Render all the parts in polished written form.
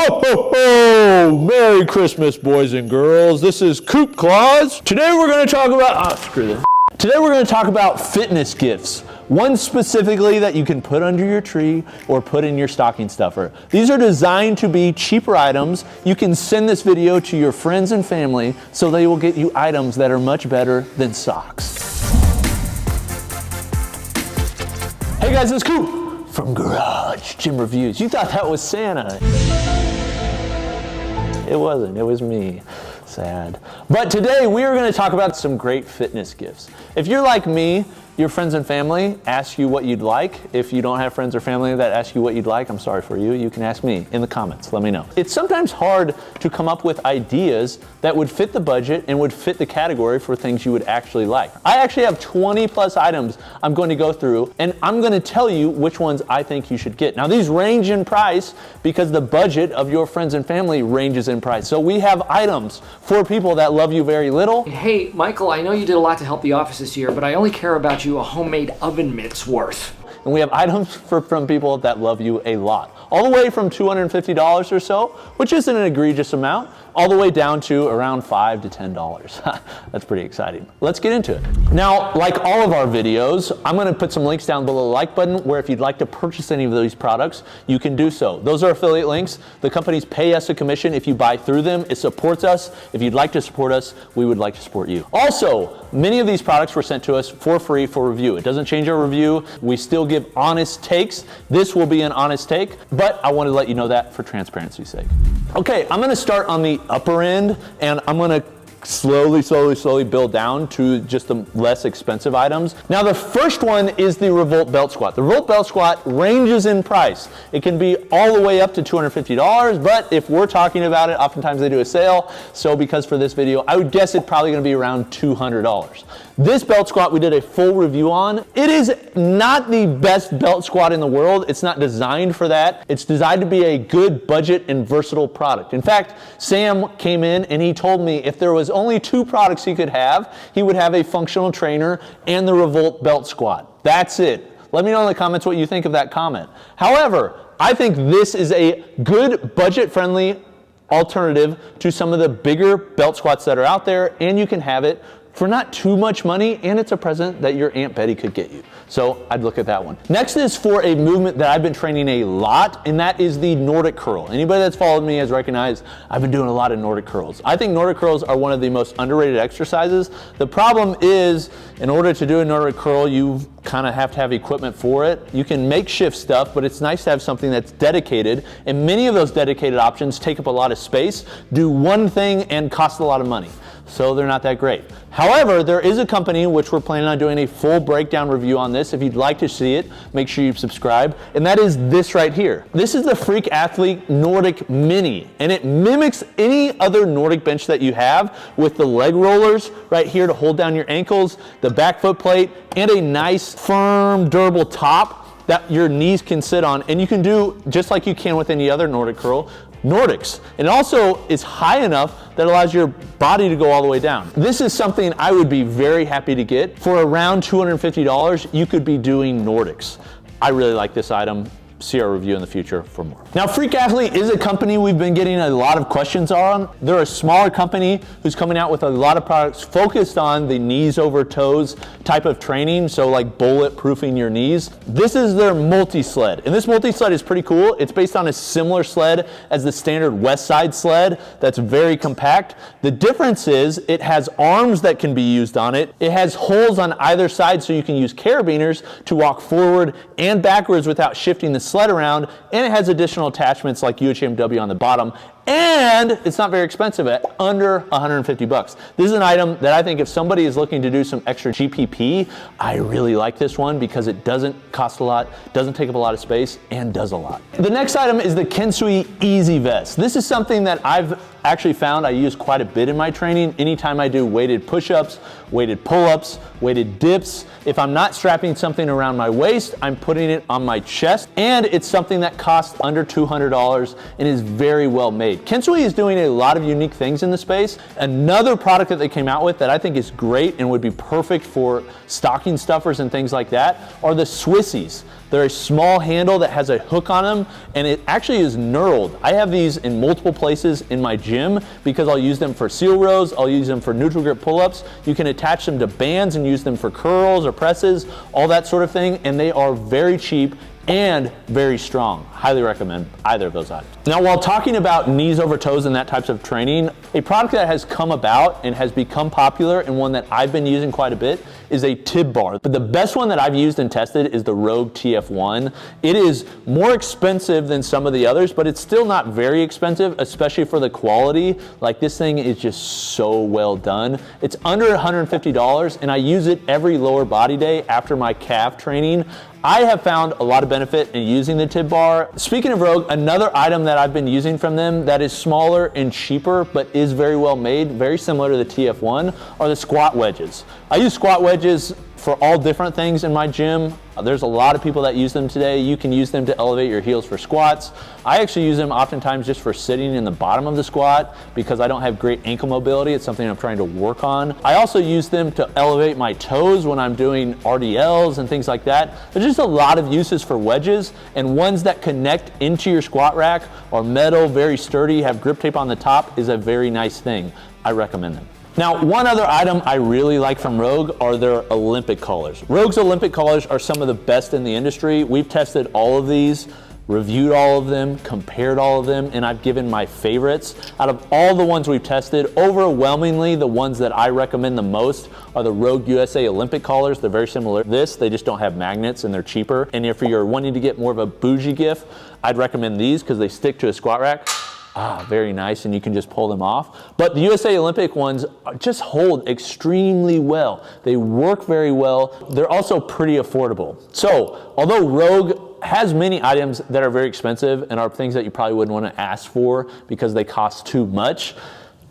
Ho, ho, ho! Merry Christmas, boys and girls. This is Coop Claus. Today we're going to talk about, Today we're going to talk about fitness gifts. One specifically that you can put under your tree or put in your stocking stuffer. These are designed to be cheaper items. You can send this video to your friends and family so they will get you items that are much better than socks. Hey guys, it's Coop from Garage Gym Reviews. You thought that was Santa. It wasn't, it was me. Sad. But today we are going to talk about some great fitness gifts. If you're like me, your friends and family ask you what you'd like. If you don't have friends or family that ask you what you'd like, I'm sorry for you. You can ask me in the comments. Let me know. It's sometimes hard to come up with ideas that would fit the budget and would fit the category for things you would actually like. I actually have 20 plus items I'm going to go through, and I'm going to tell you which ones I think you should get. Now, these range in price because the budget of your friends and family ranges in price. So we have items for people that love you very little. Hey, Michael, I know you did a lot to help the office this year, but I only care about you a homemade oven mitt's worth. And we have items from people that love you a lot. All the way from $250 or so, which isn't an egregious amount, all the way down to around $5 to $10. That's pretty exciting. Let's get into it. Now, like all of our videos, I'm gonna put some links down below the like button where if you'd like to purchase any of these products, you can do so. Those are affiliate links. The companies pay us a commission if you buy through them. It supports us. If you'd like to support us, we would like to support you. Also, many of these products were sent to us for free for review. It doesn't change our review. We still give honest takes. This will be an honest take, but I want to let you know that for transparency's sake. Okay, I'm gonna start on the upper end, and I'm gonna slowly build down to just the less expensive items. Now, the first one is the Revolt Belt Squat. The Revolt Belt Squat ranges in price. It can be all the way up to $250, but if we're talking about it, oftentimes they do a sale. So because for this video, I would guess it's probably gonna be around $200. This belt squat we did a full review on. It is not the best belt squat in the world. It's not designed for that. It's designed to be a good budget and versatile product. In fact, Sam came in and he told me if there was only 2 products he could have, he would have a functional trainer and the Revolt belt squat. That's it. Let me know in the comments what you think of that comment. However, I think this is a good budget-friendly alternative to some of the bigger belt squats that are out there, and you can have it for not too much money, and it's a present that your Aunt Betty could get you. So I'd look at that one. Next is for a movement that I've been training a lot, and that is the Nordic curl. Anybody that's followed me has recognized I've been doing a lot of Nordic curls. I think Nordic curls are one of the most underrated exercises. The problem is, in order to do a Nordic curl, you kind of have to have equipment for it. You can makeshift stuff, but it's nice to have something that's dedicated, and many of those dedicated options take up a lot of space, do one thing, and cost a lot of money. So they're not that great. However, there is a company which we're planning on doing a full breakdown review on this. If you'd like to see it, make sure you subscribe. And that is this right here. This is the Freak Athlete Nordic Mini, and it mimics any other Nordic bench that you have with the leg rollers right here to hold down your ankles, the back foot plate, and a nice, firm, durable top that your knees can sit on. And you can do just like you can with any other Nordic curl, Nordics. And it also is high enough that allows your body to go all the way down. This is something I would be very happy to get. For around $250, you could be doing Nordics. I really like this item. See our review in the future for more. Now, Freak Athlete is a company we've been getting a lot of questions on. They're a smaller company who's coming out with a lot of products focused on the knees over toes type of training, so like bulletproofing your knees. This is their multi-sled, and this multi-sled is pretty cool. It's based on a similar sled as the standard West Side sled that's very compact. The difference is it has arms that can be used on it. It has holes on either side so you can use carabiners to walk forward and backwards without shifting the sled around, and it has additional attachments like UHMW on the bottom, and it's not very expensive at under 150 bucks. This is an item that I think if somebody is looking to do some extra GPP, I really like this one because it doesn't cost a lot, doesn't take up a lot of space, and does a lot. The next item is the Kensui Easy Vest. This is something that I've actually found I use quite a bit in my training. Anytime I do weighted push-ups, weighted pull-ups, weighted dips, if I'm not strapping something around my waist, I'm putting it on my chest, and it's something that costs under $200 and is very well made. Kensui is doing a lot of unique things in the space. Another product that they came out with that I think is great and would be perfect for stocking stuffers and things like that are the Swissies. They're a small handle that has a hook on them, and it actually is knurled. I have these in multiple places in my gym because I'll use them for seal rows, I'll use them for neutral grip pull-ups. You can attach them to bands and use them for curls or presses, all that sort of thing, and they are very cheap and very strong. Highly recommend either of those items. Now, while talking about knees over toes and that types of training, a product that has come about and has become popular and one that I've been using quite a bit is a tib bar. But the best one that I've used and tested is the Rogue TF1. It is more expensive than some of the others, but it's still not very expensive, especially for the quality. Like, this thing is just so well done. It's under $150, and I use it every lower body day after my calf training. I have found a lot of benefit in using the tib bar. Speaking of Rogue, another item that I've been using from them that is smaller and cheaper but is very well made, very similar to the TF1, are the squat wedges. I use squat wedges for all different things in my gym. There's a lot of people that use them today. You can use them to elevate your heels for squats. I actually use them oftentimes just for sitting in the bottom of the squat because I don't have great ankle mobility. It's something I'm trying to work on. I also use them to elevate my toes when I'm doing RDLs and things like that. There's just a lot of uses for wedges, and ones that connect into your squat rack are metal, very sturdy, have grip tape on the top is a very nice thing. I recommend them. Now, one other item I really like from Rogue are their Olympic collars. Rogue's Olympic collars are some of the best in the industry. We've tested all of these, reviewed all of them, compared all of them, and I've given my favorites. Out of all the ones we've tested, overwhelmingly the ones that I recommend the most are the Rogue USA Olympic collars. They're very similar to this, they just don't have magnets and they're cheaper. And if you're wanting to get more of a bougie gift, I'd recommend these because they stick to a squat rack. Very nice, and you can just pull them off. But the USA Olympic ones just hold extremely well. They work very well. They're also pretty affordable. So, although Rogue has many items that are very expensive and are things that you probably wouldn't want to ask for because they cost too much,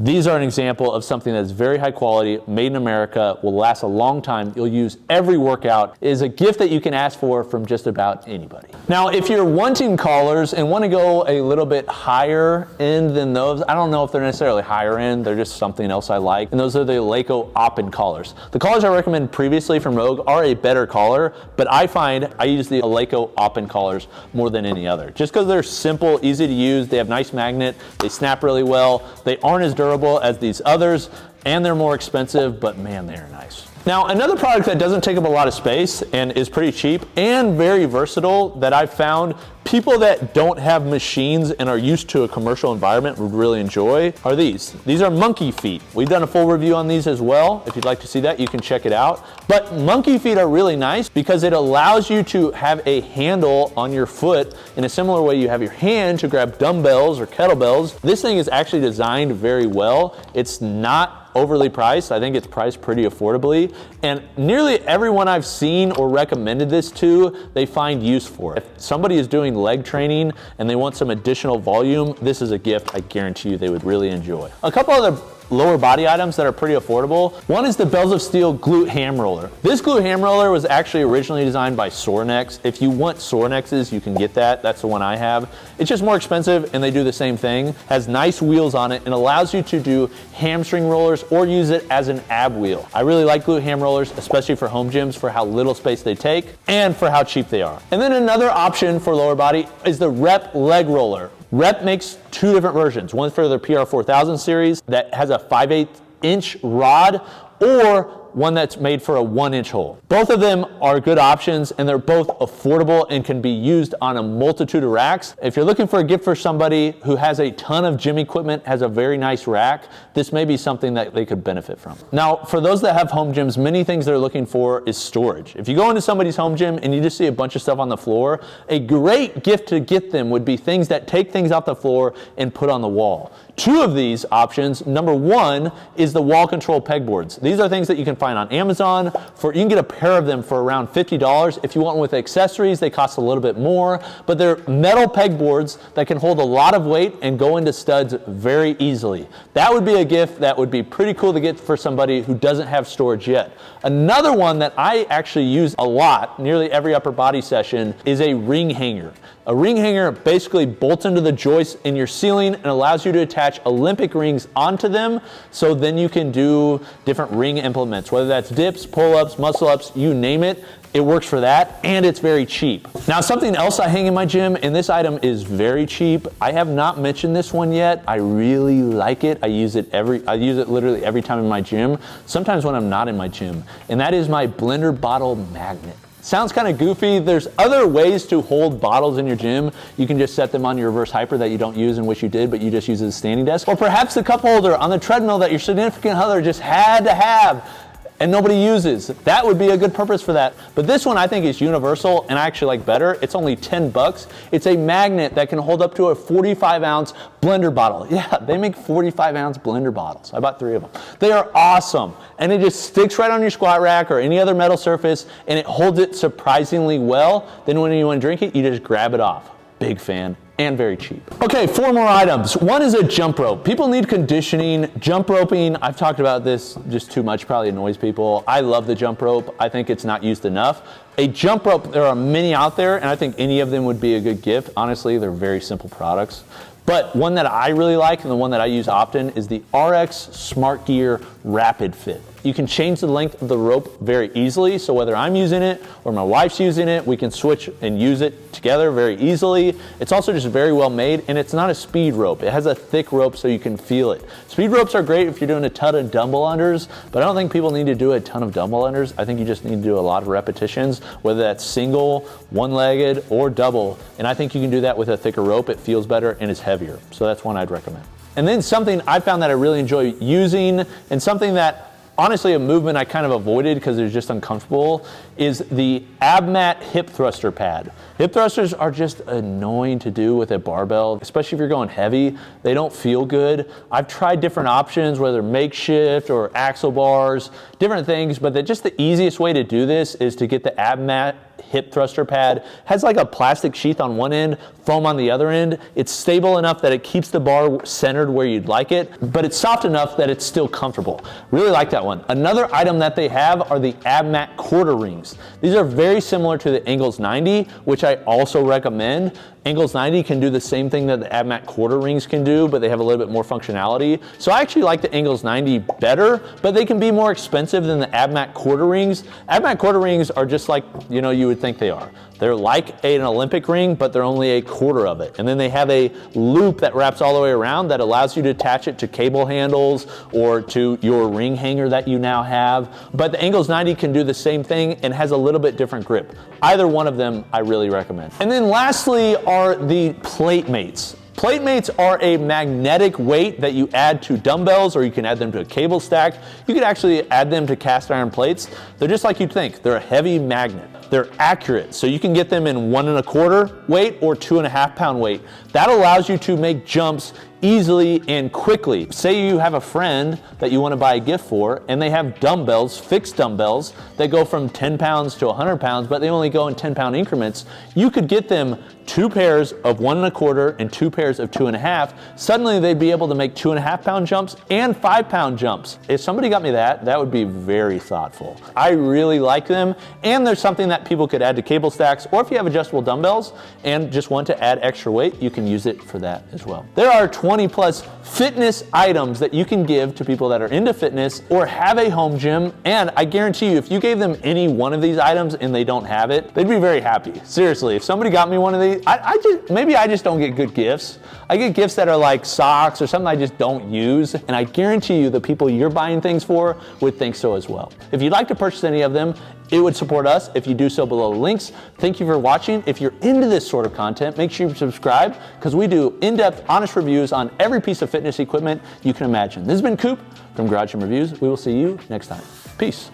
these are an example of something that's very high quality, made in America, will last a long time, you'll use every workout. It is a gift that you can ask for from just about anybody. Now, if you're wanting collars and want to go a little bit higher end than those, I don't know if they're necessarily higher end, they're just something else I like, and those are the Eleiko Oppen collars. The collars I recommended previously from Rogue are a better collar, but I find I use the Eleiko Oppen collars more than any other, just because they're simple, easy to use, they have nice magnet, they snap really well, they aren't as durable as these others, and they're more expensive, but man, they are nice. Now, another product that doesn't take up a lot of space and is pretty cheap and very versatile that I've found people that don't have machines and are used to a commercial environment would really enjoy are these. These are monkey feet. We've done a full review on these as well. If you'd like to see that, you can check it out. But monkey feet are really nice because it allows you to have a handle on your foot in a similar way you have your hand to grab dumbbells or kettlebells. This thing is actually designed very well. It's not overly priced. I think it's priced pretty affordably, and nearly everyone I've seen or recommended this to, they find use for it. If somebody is doing leg training and they want some additional volume, this is a gift I guarantee you they would really enjoy. A couple other lower body items that are pretty affordable. One is the Bells of Steel glute ham roller. This glute ham roller was actually originally designed by Sorenex. If you want Sorenexes, you can get that. That's the one I have. It's just more expensive and they do the same thing. Has nice wheels on it and allows you to do hamstring rollers or use it as an ab wheel. I really like glute ham rollers, especially for home gyms for how little space they take and for how cheap they are. And then another option for lower body is the Rep leg roller. Rep makes two different versions. One for their PR4000 series that has a 5/8 inch rod, or one that's made for a 1-inch hole. Both of them are good options and they're both affordable and can be used on a multitude of racks. If you're looking for a gift for somebody who has a ton of gym equipment, has a very nice rack, this may be something that they could benefit from. Now, for those that have home gyms, many things they're looking for is storage. If you go into somebody's home gym and you just see a bunch of stuff on the floor, a great gift to get them would be things that take things off the floor and put on the wall. Two of these options, number one is the wall control pegboards. These are things that you can find on Amazon. You can get a pair of them for around $50. If you want one with accessories, they cost a little bit more, but they're metal pegboards that can hold a lot of weight and go into studs very easily. That would be a gift that would be pretty cool to get for somebody who doesn't have storage yet. Another one that I actually use a lot, nearly every upper body session, is a ring hanger. A ring hanger basically bolts into the joist in your ceiling and allows you to attach Olympic rings onto them, so then you can do different ring implements, whether that's dips, pull-ups, muscle-ups, you name it. It works for that, and it's very cheap. Now, something else I hang in my gym, and this item is very cheap. I have not mentioned this one yet. I really like it. I use it literally every time in my gym, sometimes when I'm not in my gym, and that is my blender bottle magnet. Sounds kind of goofy. There's other ways to hold bottles in your gym. You can just set them on your reverse hyper that you don't use and wish you did, but you just use as a standing desk. Or perhaps the cup holder on the treadmill that your significant other just had to have and nobody uses. That would be a good purpose for that. But this one I think is universal, and I actually like better. It's only 10 bucks. It's a magnet that can hold up to a 45-ounce blender bottle. Yeah, they make 45-ounce blender bottles. I bought 3 of them. They are awesome, and it just sticks right on your squat rack or any other metal surface, and it holds it surprisingly well. Then when you want to drink it, you just grab it off. Big fan. And very cheap. Okay, 4 more items. One is a jump rope. People need conditioning. Jump roping, I've talked about this just too much, probably annoys people. I love the jump rope. I think it's not used enough. A jump rope, there are many out there, and I think any of them would be a good gift. Honestly, they're very simple products. But one that I really like and the one that I use often is the RX Smart Gear Rapid Fit. You can change the length of the rope very easily, so whether I'm using it or my wife's using it, we can switch and use it together very easily. It's also just very well made, and it's not a speed rope. It has a thick rope so you can feel it. Speed ropes are great if you're doing a ton of dumbbell unders, but I don't think people need to do a ton of dumbbell unders. I think you just need to do a lot of repetitions, whether that's single, one-legged, or double, and I think you can do that with a thicker rope. It feels better and it's heavier, so that's one I'd recommend. And then something I found that I really enjoy using, and something that honestly, a movement I kind of avoided because it was just uncomfortable, is the AbMat hip thruster pad. Hip thrusters are just annoying to do with a barbell, especially if you're going heavy. They don't feel good. I've tried different options, whether makeshift or axle bars, different things, but just the easiest way to do this is to get the AbMat hip thruster pad. It has like a plastic sheath on one end, foam on the other end. It's stable enough that it keeps the bar centered where you'd like it, but it's soft enough that it's still comfortable. Really like that one. Another item that they have are the AbMat quarter rings. These are very similar to the Angles 90, which I also recommend. Angles 90 can do the same thing that the AbMat quarter rings can do, but they have a little bit more functionality. So I actually like the Angles 90 better, but they can be more expensive than the AbMat quarter rings. AbMat quarter rings are just like, you would think they are. They're like an Olympic ring, but they're only a quarter of it. And then they have a loop that wraps all the way around that allows you to attach it to cable handles or to your ring hanger that you now have. But the Angles 90 can do the same thing and has a little bit different grip. Either one of them I really recommend. And then lastly are the plate mates. Plate mates are a magnetic weight that you add to dumbbells, or you can add them to a cable stack. You could actually add them to cast iron plates. They're just like you'd think. They're a heavy magnet. They're accurate, so you can get them in 1 1/4 weight or 2.5 pound weight. That allows you to make jumps easily and quickly. Say you have a friend that you want to buy a gift for, and they have dumbbells, fixed dumbbells, that go from 10 pounds to 100 pounds, but they only go in 10-pound increments. You could get them 2 pairs of 1 1/4 and 2 pairs of 2.5. Suddenly they'd be able to make 2.5 pound jumps and 5 pound jumps. If somebody got me that would be very thoughtful. I really like them, and there's something that people could add to cable stacks, or if you have adjustable dumbbells and just want to add extra weight, you can use it for that as well. There are 20 plus fitness items that you can give to people that are into fitness or have a home gym, and I guarantee you if you gave them any one of these items and they don't have it, they'd be very happy. Seriously, if somebody got me one of these, maybe I just don't get good gifts. I get gifts that are like socks or something I just don't use, and I guarantee you the people you're buying things for would think so as well. If you'd like to purchase any of them, it would support us if you do so below the links. Thank you for watching. If you're into this sort of content, make sure you subscribe, because we do in-depth, honest reviews on every piece of fitness equipment you can imagine. This has been Coop from Garage Gym Reviews. We will see you next time. Peace.